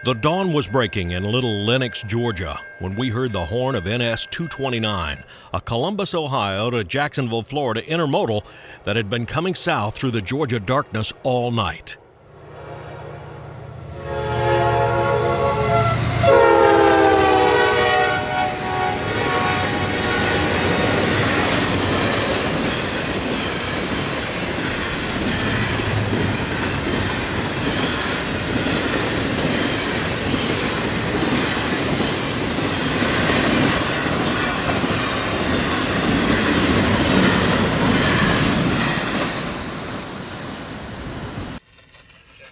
The dawn was breaking in Little Lenox, Georgia, when we heard the horn of NS 229, a Columbus, Ohio to Jacksonville, Florida intermodal that had been coming south through the Georgia darkness all night.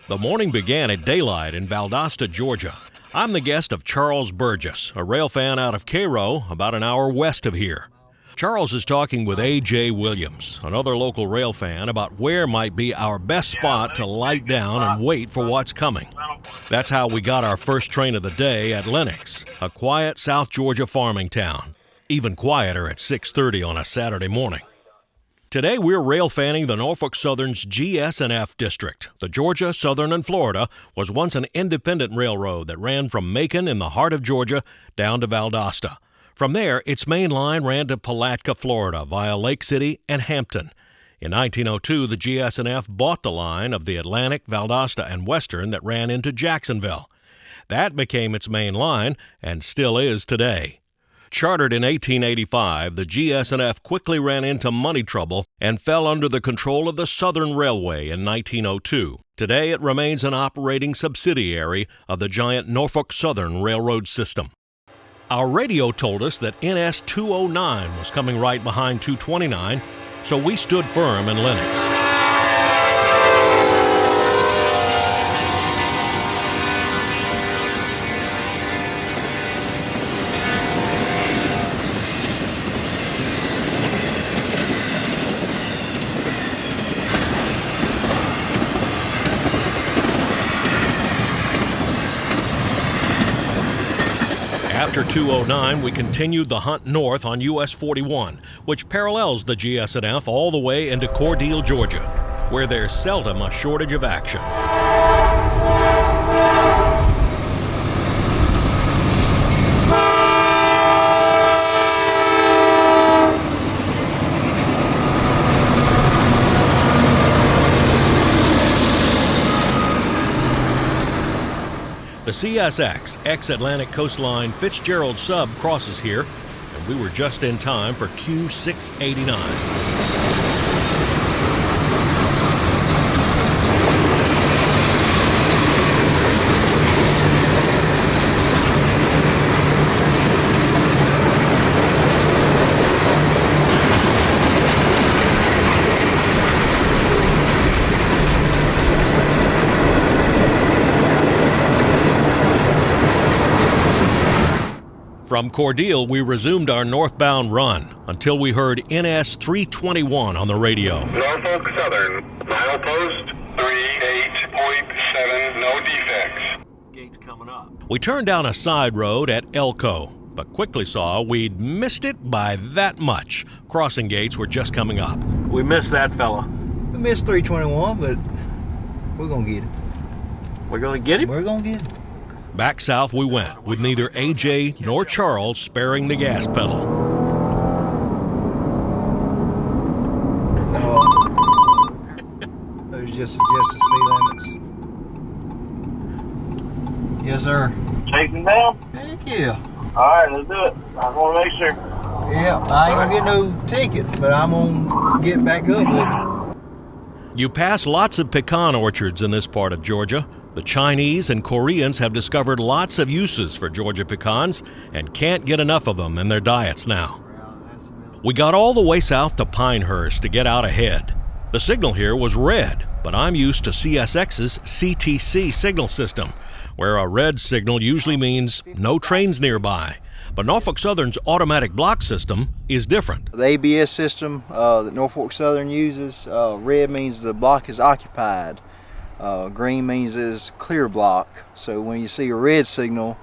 The morning began at daylight in Valdosta, Georgia. I'm the guest of Charles Burgess, a rail fan out of Cairo, about an hour west of here. Charles is talking with A.J. Williams, another local rail fan, about where might be our best spot to light down and wait for what's coming. That's how we got our first train of the day at Lenox, a quiet South Georgia farming town. Even quieter at 6:30 on a Saturday morning. Today, we're rail fanning the Norfolk Southern's GS&F district. The Georgia, Southern, and Florida was once an independent railroad that ran from Macon in the heart of Georgia down to Valdosta. From there, its main line ran to Palatka, Florida, via Lake City and Hampton. In 1902, the GS&F bought the line of the Atlantic, Valdosta, and Western that ran into Jacksonville. That became its main line and still is today. Chartered in 1885, the GS&F quickly ran into money trouble and fell under the control of the Southern Railway in 1902. Today, it remains an operating subsidiary of the giant Norfolk Southern Railroad system. Our radio told us that NS 209 was coming right behind 229, so we stood firm in Lenox. After 209, we continued the hunt north on US 41, which parallels the GS&F all the way into Cordele, Georgia, where there's seldom a shortage of action. The CSX, ex-Atlantic Coastline Fitzgerald sub crosses here, and we were just in time for Q689. From Cordele, we resumed our northbound run until we heard NS 321 on the radio. Norfolk Southern, milepost 38.7, no defects. Gates coming up. We turned down a side road at Elko, but quickly saw we'd missed it by that much. Crossing gates were just coming up. We missed that fella. We missed 321, but we're going to get it. We're going to get him? We're going to get it. Back south we went, with neither AJ nor Charles sparing the gas pedal. Those just suggested speed limits. Yes, sir. Chasing down? Heck yeah. All right, let's do it. I want to make sure. Yeah, I ain't going to get no ticket, but I'm going to get back up with it. You pass lots of pecan orchards in this part of Georgia. The Chinese and Koreans have discovered lots of uses for Georgia pecans and can't get enough of them in their diets now. We got all the way south to Pinehurst to get out ahead. The signal here was red, but I'm used to CSX's CTC signal system, where a red signal usually means no trains nearby. But Norfolk Southern's automatic block system is different. The ABS system that Norfolk Southern uses, red means the block is occupied. Green means it's clear block. So when you see a red signal,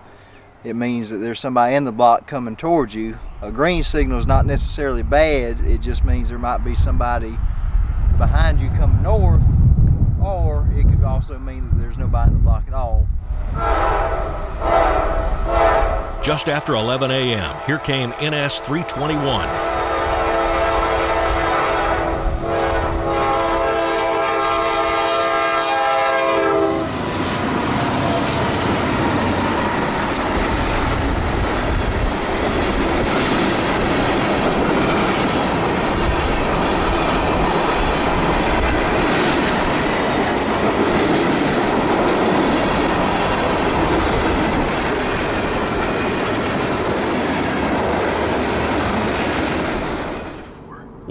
it means that there's somebody in the block coming towards you. A green signal is not necessarily bad, it just means there might be somebody behind you coming north, or it could also mean that there's nobody in the block at all. Just after 11 a.m., here came NS 321.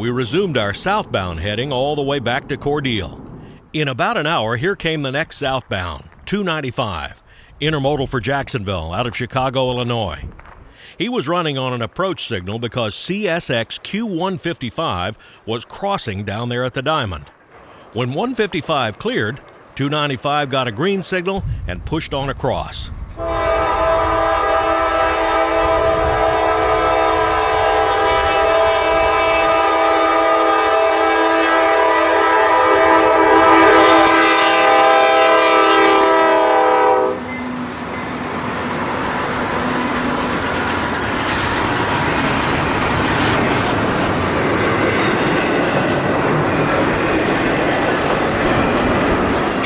We resumed our southbound heading all the way back to Cordele. In about an hour, here came the next southbound, 295, intermodal for Jacksonville out of Chicago, Illinois. He was running on an approach signal because CSX Q155 was crossing down there at the Diamond. When 155 cleared, 295 got a green signal and pushed on across.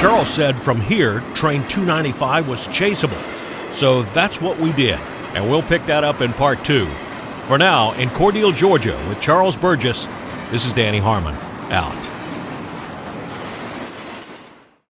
Charles said from here, train 295 was chaseable. So that's what we did, and we'll pick that up in part 2. For now, in Cordele, Georgia, with Charles Burgess, this is Danny Harmon, out.